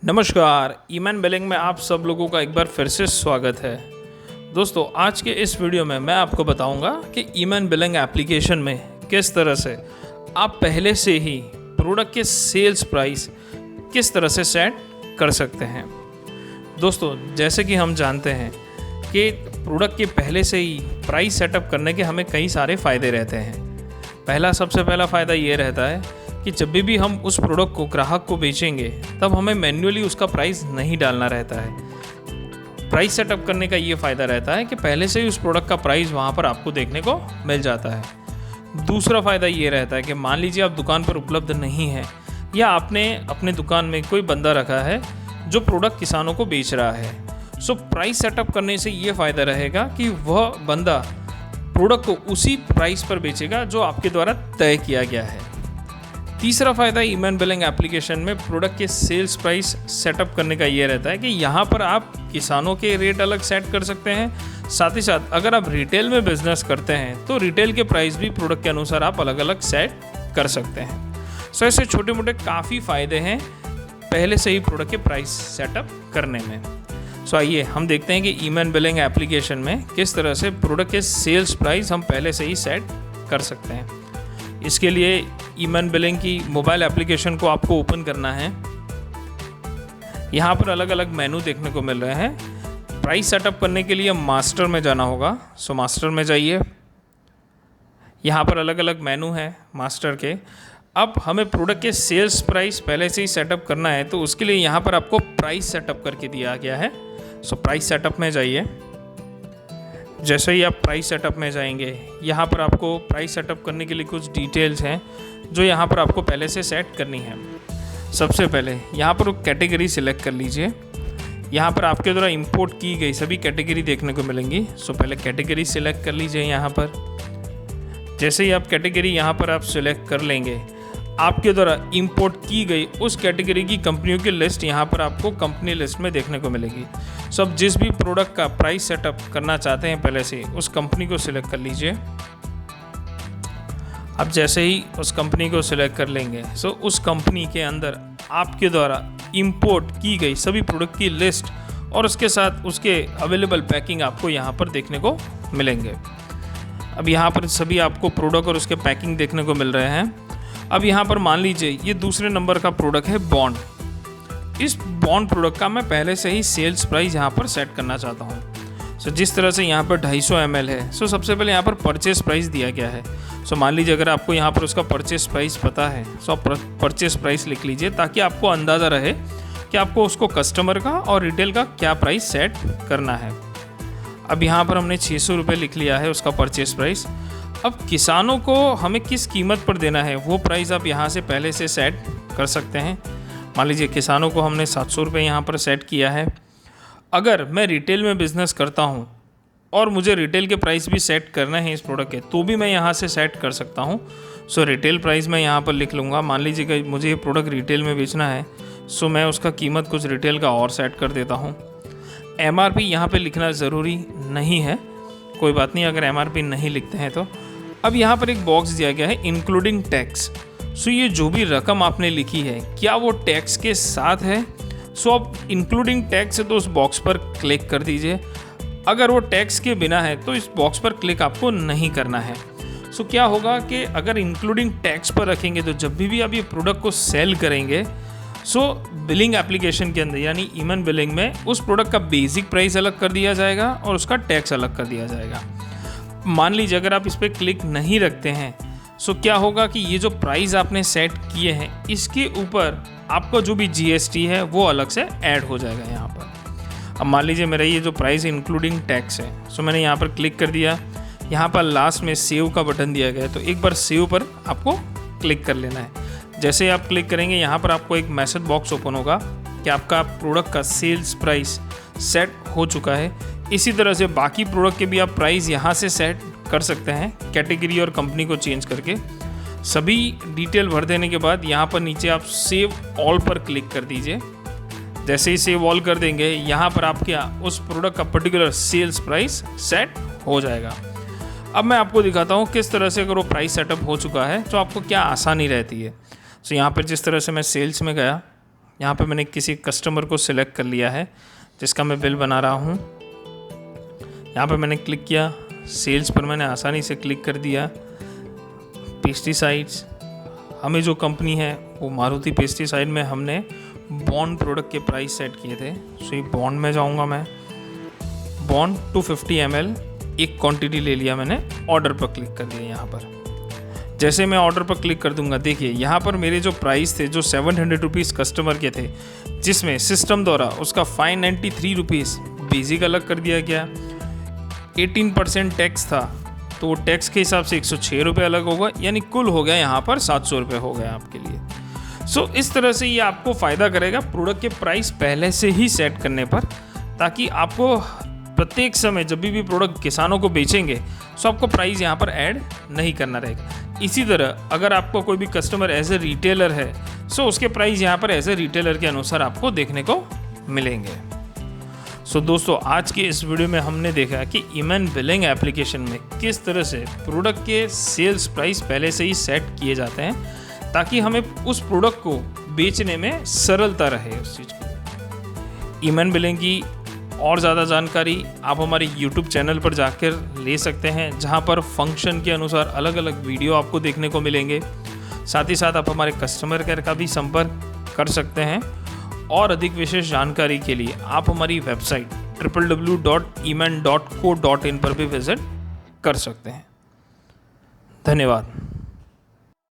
नमस्कार, amen billing में आप सब लोगों का एक बार फिर से स्वागत है। दोस्तों, आज के इस वीडियो में मैं आपको बताऊंगा कि ईमैन बिलिंग एप्लीकेशन में किस तरह से आप पहले से ही प्रोडक्ट के सेल्स प्राइस किस तरह से सेट कर सकते हैं। दोस्तों, जैसे कि हम जानते हैं कि प्रोडक्ट के पहले से ही प्राइस सेटअप करने के हमें कई सारे फ़ायदे रहते हैं। सबसे पहला फ़ायदा ये रहता है कि जब भी हम उस प्रोडक्ट को ग्राहक को बेचेंगे तब हमें मैन्युअली उसका प्राइस नहीं डालना रहता है। प्राइस सेटअप करने का ये फ़ायदा रहता है कि पहले से ही उस प्रोडक्ट का प्राइस वहाँ पर आपको देखने को मिल जाता है। दूसरा फ़ायदा ये रहता है कि मान लीजिए आप दुकान पर उपलब्ध नहीं है या आपने अपने दुकान में कोई बंदा रखा है जो प्रोडक्ट किसानों को बेच रहा है, सो प्राइस सेटअप करने से ये फ़ायदा रहेगा कि वह बंदा प्रोडक्ट को उसी प्राइस पर बेचेगा जो आपके द्वारा तय किया गया है। तीसरा फ़ायदा ईमैन बिलिंग एप्लीकेशन में प्रोडक्ट के सेल्स प्राइस सेटअप करने का ये रहता है कि यहाँ पर आप किसानों के रेट अलग सेट कर सकते हैं। साथ ही साथ अगर आप रिटेल में बिजनेस करते हैं तो रिटेल के प्राइस भी प्रोडक्ट के अनुसार आप अलग अलग सेट कर सकते हैं। सो ऐसे छोटे मोटे काफ़ी फ़ायदे हैं पहले से ही प्रोडक्ट के प्राइस सेटअप करने में। सो आइए हम देखते हैं कि ईमैन बिलिंग एप्लीकेशन में किस तरह से प्रोडक्ट के सेल्स प्राइस हम पहले से ही सेट कर सकते हैं। इसके लिए ईमैन बिलिंग की मोबाइल एप्लीकेशन को आपको ओपन करना है। यहाँ पर अलग अलग मेनू देखने को मिल रहे हैं। प्राइस सेटअप करने के लिए मास्टर में जाना होगा। सो मास्टर में जाइए। यहाँ पर अलग अलग मेनू है मास्टर के। अब हमें प्रोडक्ट के सेल्स प्राइस पहले से ही सेटअप करना है, तो उसके लिए यहाँ पर आपको प्राइस सेटअप करके दिया गया है। सो प्राइस सेटअप में जाइए। जैसे ही आप प्राइस सेटअप में जाएंगे, यहाँ पर आपको प्राइस सेटअप करने के लिए कुछ डिटेल्स हैं जो यहाँ पर आपको पहले से सेट करनी है। सबसे पहले यहाँ पर कैटेगरी सिलेक्ट कर लीजिए। यहाँ पर आपके द्वारा इंपोर्ट की गई सभी कैटेगरी देखने को मिलेंगी। सो पहले कैटेगरी सिलेक्ट कर लीजिए। यहाँ पर जैसे ही आप कैटेगरी यहाँ पर आप सिलेक्ट कर लेंगे, आपके द्वारा इंपोर्ट की गई उस कैटेगरी की कंपनियों की लिस्ट यहाँ पर आपको कंपनी लिस्ट में देखने को मिलेगी। सो अब जिस भी प्रोडक्ट का प्राइस सेटअप करना चाहते हैं पहले से, उस कंपनी को सिलेक्ट कर लीजिए। अब जैसे ही उस कंपनी को सिलेक्ट कर लेंगे, सो उस कंपनी के अंदर आपके द्वारा इंपोर्ट की गई सभी प्रोडक्ट की लिस्ट और उसके साथ उसके अवेलेबल पैकिंग आपको यहाँ पर देखने को मिलेंगे। अब यहाँ पर सभी आपको प्रोडक्ट और उसके पैकिंग देखने को मिल रहे हैं। अब यहाँ पर मान लीजिए ये दूसरे नंबर का प्रोडक्ट है बॉन्ड। इस बॉन्ड प्रोडक्ट का मैं पहले से ही सेल्स प्राइस यहाँ पर सेट करना चाहता हूँ। सो जिस तरह से यहाँ पर 250 ml है, सो सबसे पहले यहाँ पर परचेस प्राइस दिया गया है। सो मान लीजिए अगर आपको यहाँ पर उसका परचेस प्राइस पता है, सो आप परचेस प्राइस लिख लीजिए ताकि आपको अंदाज़ा रहे कि आपको उसको कस्टमर का और रिटेल का क्या प्राइस सेट करना है। अब यहाँ पर हमने 600 रुपये लिख लिया है उसका परचेस प्राइस। अब किसानों को हमें किस कीमत पर देना है वो प्राइस आप यहाँ से पहले से सेट कर सकते हैं। मान लीजिए किसानों को हमने 700 रुपये यहाँ पर सेट किया है। अगर मैं रिटेल में बिज़नेस करता हूँ और मुझे रिटेल के प्राइस भी सेट करना है इस प्रोडक्ट के, तो भी मैं यहाँ से सेट कर सकता हूँ। सो रिटेल प्राइस मैं यहाँ पर लिख लूँगा। मान लीजिए कि मुझे ये प्रोडक्ट रिटेल में बेचना है, सो मैं उसका कीमत कुछ रिटेल का और सेट कर देता हूँ। MRP यहाँ पे लिखना ज़रूरी नहीं है, कोई बात नहीं अगर MRP नहीं लिखते हैं तो। अब यहाँ पर एक बॉक्स दिया गया है इंक्लूडिंग टैक्स। सो ये जो भी रकम आपने लिखी है क्या वो टैक्स के साथ है। सो अब इंक्लूडिंग टैक्स है तो उस बॉक्स पर क्लिक कर दीजिए। अगर वो टैक्स के बिना है तो इस बॉक्स पर क्लिक आपको नहीं करना है। सो क्या होगा कि अगर इंक्लूडिंग टैक्स पर रखेंगे तो जब भी आप ये प्रोडक्ट को सेल करेंगे, सो बिलिंग एप्लीकेशन के अंदर यानी ईमैन बिलिंग में उस प्रोडक्ट का बेसिक प्राइस अलग कर दिया जाएगा और उसका टैक्स अलग कर दिया जाएगा। मान लीजिए अगर आप इस पर क्लिक नहीं रखते हैं, सो क्या होगा कि ये जो प्राइस आपने सेट किए हैं इसके ऊपर आपका जो भी GST है वो अलग से ऐड हो जाएगा यहाँ पर। अब मान लीजिए मेरा ये जो प्राइस इंक्लूडिंग टैक्स है, सो मैंने यहाँ पर क्लिक कर दिया। यहाँ पर लास्ट में सेव का बटन दिया गया है, तो एक बार सेव पर आपको क्लिक कर लेना है। जैसे आप क्लिक करेंगे यहाँ पर आपको एक मैसेज बॉक्स ओपन होगा कि आपका प्रोडक्ट का सेल्स प्राइस सेट हो चुका है। इसी तरह से बाकी प्रोडक्ट के भी आप प्राइस यहाँ से सेट कर सकते हैं कैटेगरी और कंपनी को चेंज करके। सभी डिटेल भर देने के बाद यहाँ पर नीचे आप सेव ऑल पर क्लिक कर दीजिए। जैसे ही सेव ऑल कर देंगे यहाँ पर आपके उस प्रोडक्ट का पर्टिकुलर सेल्स प्राइस सेट हो जाएगा। अब मैं आपको दिखाता हूँ किस तरह से अगर वो प्राइस सेटअप हो चुका है तो आपको क्या आसानी रहती है। सो यहाँ पर जिस तरह से मैं सेल्स में गया, यहाँ पे मैंने किसी कस्टमर को सिलेक्ट कर लिया है जिसका मैं बिल बना रहा हूँ। यहाँ पे मैंने क्लिक किया, सेल्स पर मैंने आसानी से क्लिक कर दिया। पेस्टिसाइड्स, हमें जो कंपनी है वो मारुति पेस्टिसाइड में हमने बॉन्ड प्रोडक्ट के प्राइस सेट किए थे। सो ये बॉन्ड में जाऊँगा मैं, बॉन्ड 250 ml एक क्वांटिटी ले लिया मैंने, ऑर्डर पर क्लिक कर दिया। यहाँ पर जैसे मैं ऑर्डर पर क्लिक कर दूंगा, देखिए यहाँ पर मेरे जो प्राइस थे जो 700 रुपीज़ कस्टमर के थे, जिसमें सिस्टम द्वारा उसका 593 रुपीज़ बेसिक अलग कर दिया गया। 18% टैक्स था तो वो टैक्स के हिसाब से 106 रुपये अलग होगा, यानी कुल हो गया यहाँ पर 700 रुपये हो गया आपके लिए। सो इस तरह से ये आपको फ़ायदा करेगा प्रोडक्ट के प्राइस पहले से ही सेट करने पर, ताकि आपको प्रत्येक समय जब भी प्रोडक्ट किसानों को बेचेंगे तो आपको प्राइस यहाँ पर ऐड नहीं करना रहेगा। इसी तरह अगर आपको कोई भी कस्टमर एज ए रिटेलर है सो उसके प्राइस यहाँ पर एज ए रिटेलर के अनुसार आपको देखने को मिलेंगे। सो दोस्तों, आज के इस वीडियो में हमने देखा कि ईमैन बिलिंग एप्लीकेशन में किस तरह से प्रोडक्ट के सेल्स प्राइस पहले से ही सेट किए जाते हैं, ताकि हमें उस प्रोडक्ट को बेचने में सरलता रहे उस चीज़ की। ईमैन बिलिंग की और ज़्यादा जानकारी आप हमारे YouTube चैनल पर जाकर ले सकते हैं, जहां पर फंक्शन के अनुसार अलग अलग वीडियो आपको देखने को मिलेंगे। साथ ही साथ आप हमारे कस्टमर केयर का भी संपर्क कर सकते हैं, और अधिक विशेष जानकारी के लिए आप हमारी वेबसाइट www.eman.co.in पर भी विजिट कर सकते हैं। धन्यवाद।